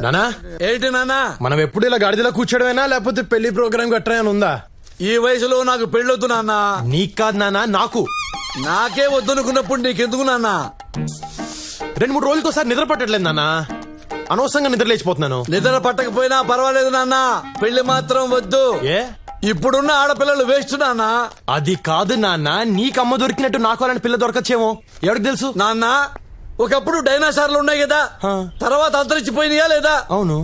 నానా ఏంటి నాన్నా? మనం ఎప్పుడు ఇలా గాడిదలా కూర్చోడమేనా లేకపోతే పెళ్లి ప్రోగ్రామ్ గట్రా ఉందా? ఈ వయసులో నాకు పెళ్ళొద్దు నాన్న. నీకు కాదు నానా, నాకు. నాకే వద్దనుకున్నప్పుడు నీకెందుకు నాన్న? 2-3 రోజులకి ఒకసారి నిద్ర పట్టట్లేదు నానా, అనవసరంగా నిద్ర లేచిపోతున్నాను. నిద్ర పట్టకపోయినా పర్వాలేదు నాన్న, పెళ్లి మాత్రం వద్దు. ఏ ఇప్పుడున్న ఆడపిల్లలు వేస్ట్ నాన్న. అది కాదు నాన్న, నీకమ్మ దొరికినట్టు నాకు అలాంటి పిల్ల దొరకచ్చేమో, ఎవరికి తెలుసు? నాన్న, ఒకప్పుడు డైనాసార్లు ఉన్నాయి కదా, తర్వాత అంతరించిపోయినాయా లేదా? అవును.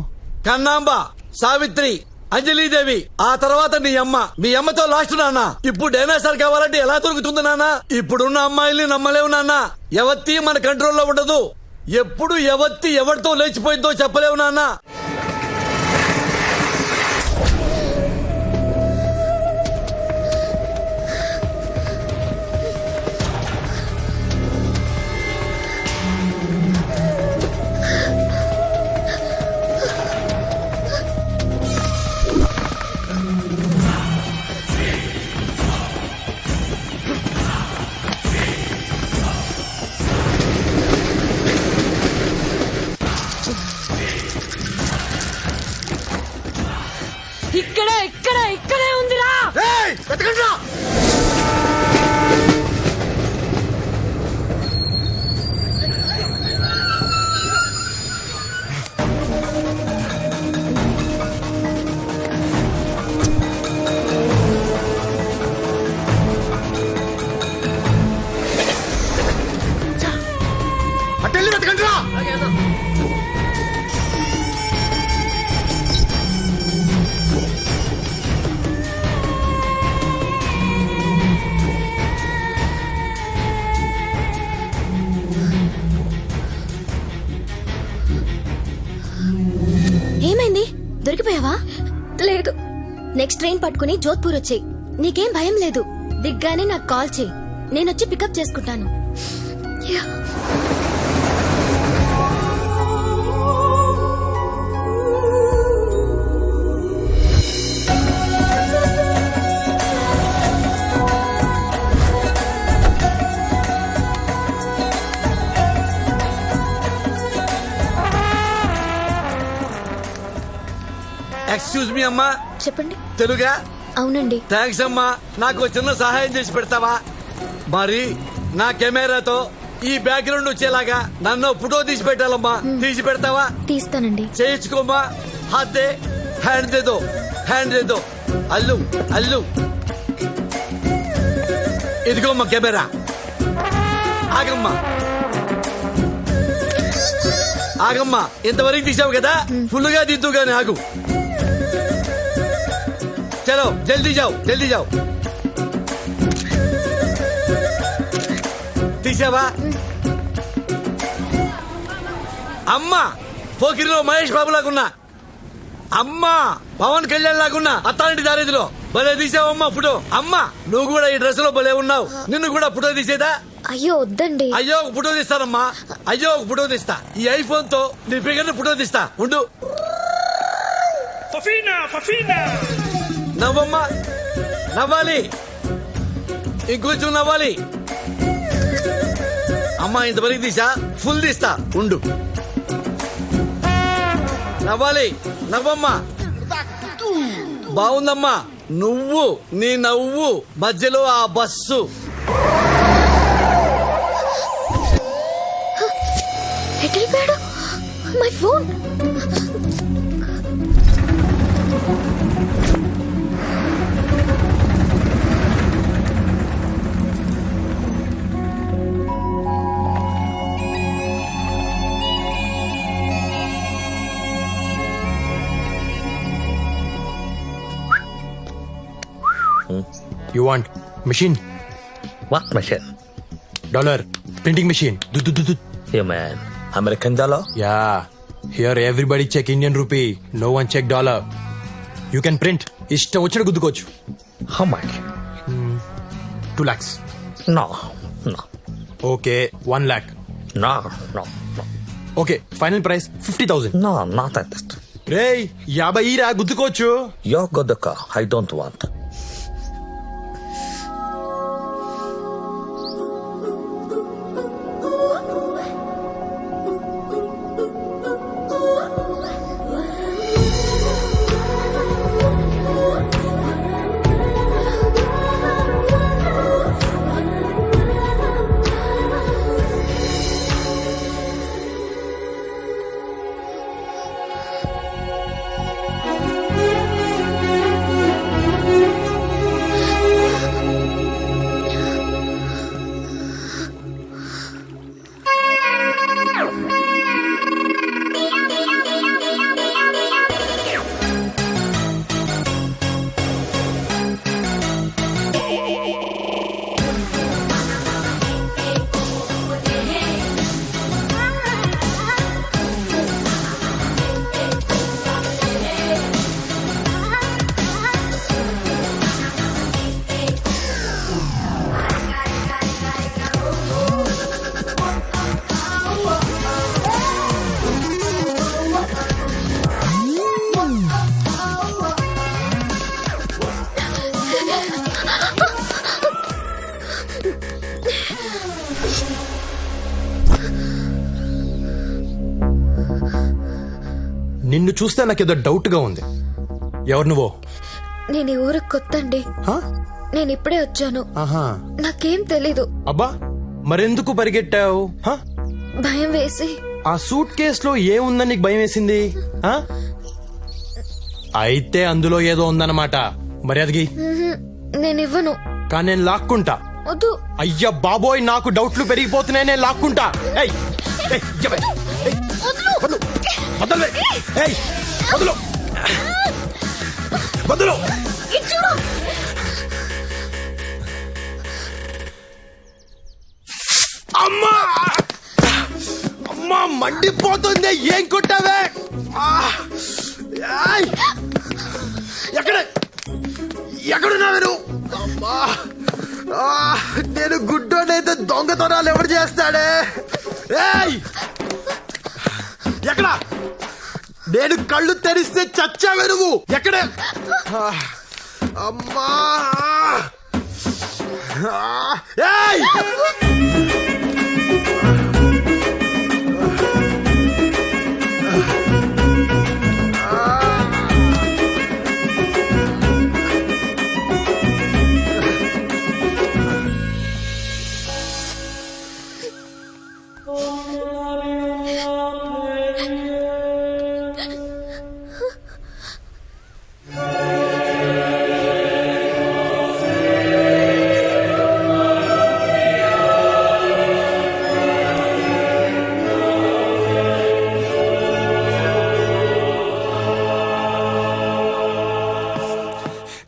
కన్నాంబ, సావిత్రి, అంజలీదేవి, ఆ తర్వాత నీ అమ్మ. మీ అమ్మతో లాస్ట్ నాన్న. ఇప్పుడు డైనాసార్ కావాలంటే ఎలా దొరుకుతుంది నాన్న? ఇప్పుడున్న అమ్మాయిల్ని నమ్మలేవు నాన్న. ఎవత్తి మన కంట్రోల్లో ఉండదు. ఎప్పుడు ఎవత్తి ఎవరితో లేచిపోయిందో చెప్పలేవు నాన్న. ఇక్కడే ఉందిరా. అటెళ్ళి వెతకండి రా. ఏమైంది? దొరికిపోయావా? లేదు. నెక్స్ట్ ట్రైన్ పట్టుకుని జోధ్పూర్ వచ్చేయ్. నీకేం భయం లేదు. దిగ్గానే నాకు కాల్ చేయి, నేనొచ్చి పికప్ చేసుకుంటాను. ఎక్స్క్యూజ్ మీ అమ్మా. చెప్పండి. తెలుగా? అవునండి. థ్యాంక్స్ అమ్మా. నాకు చిన్న సహాయం చేసి పెడతావా? మరి నా కెమెరాతో ఈ బ్యాక్గ్రౌండ్ వచ్చేలాగా నన్ను ఫోటో తీసి పెట్టాలమ్మా. తీసి పెడతావా? తీస్తానండి. చేయించుకోమ్మా. హాత్ దే, హ్యాండ్ దే దో, హ్యాండ్ దే దో. అల్లు అల్లు. ఇదిగోమ్మా కెమెరా. ఆగమ్మా ఆగమ్మా. ఇంతవరకు తీసావు కదా, ఫుల్ గా దిద్దు గాని ఆగు. చలో జల్దీ జావ్, జల్దీ జావ్. తీసావా? అమ్మా పోకిరిలో మహేష్ బాబు లాగున్నా, అమ్మా పవన్ కళ్యాణ్ లాగున్నా, అత్తాంటి దారేదిలో భలే తీసావమ్మా ఫోటో. అమ్మా నువ్వు కూడా ఈ డ్రెస్ లో భలే ఉన్నావు. నిన్ను కూడా ఫోటో తీసేదా? అయ్యో వద్దండి. అయ్యో ఒక ఫోటో తీస్తానమ్మా. అయ్యో ఒక ఫోటో తీస్తా. ఈ ఐఫోన్ తో నీ ఫిగర్ ఫోటో తీస్తా. ఉండు. నవ్వమ్మా, నవ్వాలి, ఇంకొంచెం నవ్వాలి. అమ్మా ఇంతవరకు తీసా, ఫుల్ తీస్తా. ఉండు. నవ్వాలి, నవ్వమ్మా. బాగుందమ్మా. నువ్వు నీ నవ్వు మధ్యలో ఆ బస్సు. ఎటెళ్ళిపోయాడు? My phone. You want machine? What machine? Dollar printing machine. You man, American dollar? Yeah. Here everybody check Indian rupee. No one check dollar. You can print. ఇష్టం వచ్చిన గుద్దుకోవచ్చు. How much? 2 lakhs. No. Okay, 1 lakh. No. Okay, final price 50,000. No, not that. రేయ్ 50 రా, గుద్దుకోవచ్చు. You're good car. I don't want. నిన్ను చూస్తే నాకేదో doubt గా ఉంది. ఎవరు నువ్వు? నేను ఈ ఊరికి కొత్తండి. హా? నేను ఇప్పుడే వచ్చాను. ఆహా. నాకేం తెలీదు. అబ్బా, మరెందుకు పరిగెట్టావు? హా? భయం వేసి. ఆ సూట్ కేసులో ఏముందని నీకు భయం వేసింది? హా? అయితే అందులో ఏదో ఉందన్నమాట. మర్యాదకి. నేను ఇవ్వను. కానీ నేను లాక్కుంటా. వద్దు. అయ్యా బాబోయ్, నాకు డౌట్లు పెరిగిపోతున్నాయి. నేను లాక్కుంటా. ఏయ్, ఏయ్, ఇయ్యవే. ఏయ్, వదలు. వదలవే. ఏయ్, వదలు. వదలు. అమ్మా, అమ్మా, మండిపోతుంది. ఏం కొట్టావే? ఏయ్, ఎక్కడున్నావు నువ్వు? అమ్మా, నేను గుడ్డోనైతే దొంగతనాలు ఎవరు చేస్తాడే? ఏయ్, ఎక్కడ? నేను కళ్ళు తెరిస్తే చచ్చావే నువ్వు. ఎక్కడ? అమ్మా, ఏయ్,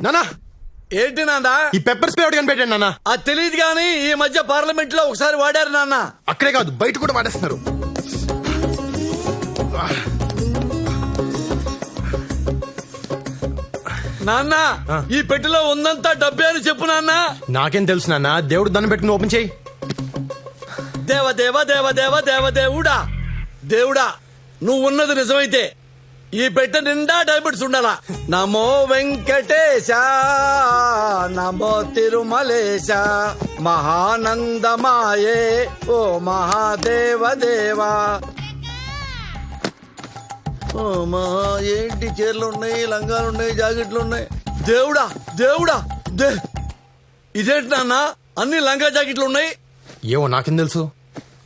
నానా, ఏంటి నాన్న? ఈ పెప్పర్ స్ప్రే ఒకటి కనిపెట్టాను నాన్న. అది తెలియదు కానీ ఈ మధ్య పార్లమెంట్ లో ఒకసారి వాడారు నాన్న. అక్కడే కాదు, బయట కూడా వాడేస్తున్నారు. నాన్న, ఈ పెట్టెలో ఉందంతా డబ్బే అని చెప్పు నాన్న. నాకేం తెలుసు నాన్న. దేవుడు దండం పెట్టుకుని ఓపెన్ చేయి. దేవ దేవ దేవ దేవ దేవ దేవుడా, దేవుడా, నువ్వు ఉన్నది నిజమైతే ఈ పెట్టె నిండా డైమండ్స్ ఉండాలా. నమో వెంకటేశ, నమో తిరుమలేశ, మహానందమాయే ఓ మహాదేవ దేవా. ఏంటి చీరలు ఉన్నాయి, లంగాలు ఉన్నాయి, జాకెట్లు ఉన్నాయి. దేవుడా దేవుడా, ఇదేంటి నాన్న అన్ని లంగా జాకెట్లు ఉన్నాయి? ఏవో నాకేం తెలుసు.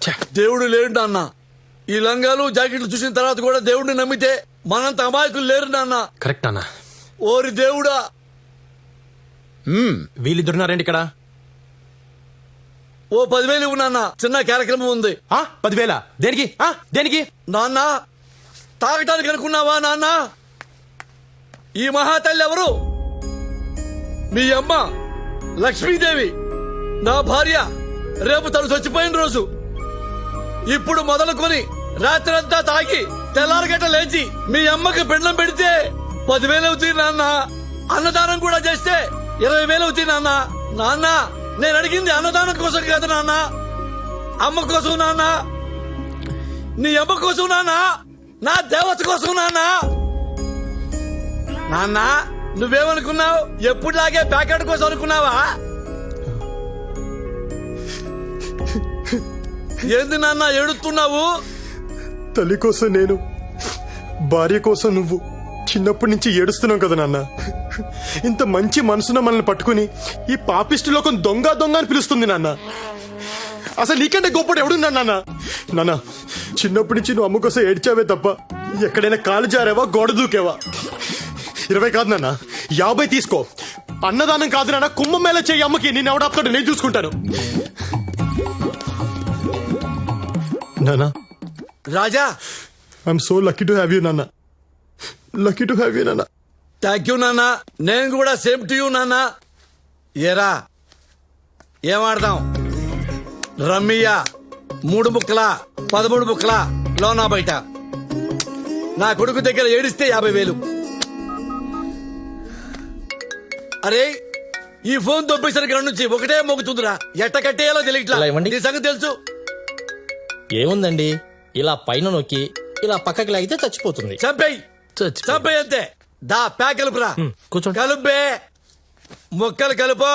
ఛే, దేవుడు లేడు నాన్న. ఈ లంగాలు జాకెట్లు చూసిన తర్వాత కూడా దేవుడిని నమ్మితే మనంత అమాయకులు లేరు నాన్న. కరెక్ట్ అన్న. ఓరి దేవుడా. వీళ్ళిద్దరున్నారండి ఇక్కడ. ఓ 10,000 ఇవ్వు నాన్న, చిన్న కార్యక్రమం ఉంది. 10,000? దేనికి? దేనికి? నాన్న, తాగటానికి అనుకున్నావా నాన్న? ఈ మహాతల్లి ఎవరు? మీ అమ్మ లక్ష్మీదేవి, నా భార్య. రేపు తను చచ్చిపోయిన రోజు. ఇప్పుడు మొదలుకొని రాత్రంతా తాగి తెల్లారగట్ట లేచి మీ అమ్మకి పిండం పెడితే 10,000 అవుతుంది నాన్న. అన్నదానం కూడా చేస్తే 20,000 అవుతుంది నాన్న. నాన్న, నేను అడిగింది అన్నదానం కోసం కాదు నాన్న, అమ్మ కోసం నాన్న. నీ అమ్మ కోసం నాన్న, నా దేవత కోసం నాన్న. నాన్న, నువ్వేమనుకున్నావు? ఎప్పుడులాగే ప్యాకెట్ కోసం అనుకున్నావా? ఏంది నాన్న ఏడుస్తున్నావు? తల్లి కోసం నేను, భార్య కోసం నువ్వు చిన్నప్పటి నుంచి ఏడుస్తున్నావు కదా నాన్న. ఇంత మంచి మనసున మనల్ని పట్టుకుని ఈ పాపిష్టి లోకం దొంగ దొంగ అని పిలుస్తుంది నాన్న. అసలు నీకంటే గొప్పడు ఎవడున్నా నాన్న? నాన్న, చిన్నప్పటి నుంచి నువ్వు అమ్మ కోసం ఏడ్చావే తప్ప ఎక్కడైనా కాలు జారావా, గోడ దూకేవా? 20 కాదు నాన్న, 50 తీసుకో. అన్నదానం కాదు నాన్న, కుంభమేళ చేయి అమ్మకి. నేను ఎవడాపుతాడు, నేను చూసుకుంటాను. నాన్న, Raja, I'm so lucky to have you నాన్న. లక్కీ టు హ్యావ్ యూ నాన్న. థ్యాంక్ యూ నాన్న. నేను కూడా సేమ్ టు యూ నాన్న. ఏరా, ఏమాడదాం? రమ్మియా 3 ముక్కలా 13 ముక్కలా, లోనా బయట. నా కొడుకు దగ్గర ఏడిస్తే 50,000. అరే, ఈ ఫోన్ దొబ్బేసిన కాడ నుంచి ఒకటే మోగుతుందిరా. ఎట్ట కట్టేయాలో తెలియట్లా. ఇలా ఇవ్వండి. నీ సంగతి తెలుసు. ఏముందండి, ఇలా పైన నొక్కి ఇలా పక్కకి లాగితే చచ్చిపోతుంది. చంపేయి, చంపేయి అంతే. దా ప్యాక్ కలుపురా. కూర్చోండి. కలుపే, ముక్కలు కలుపు.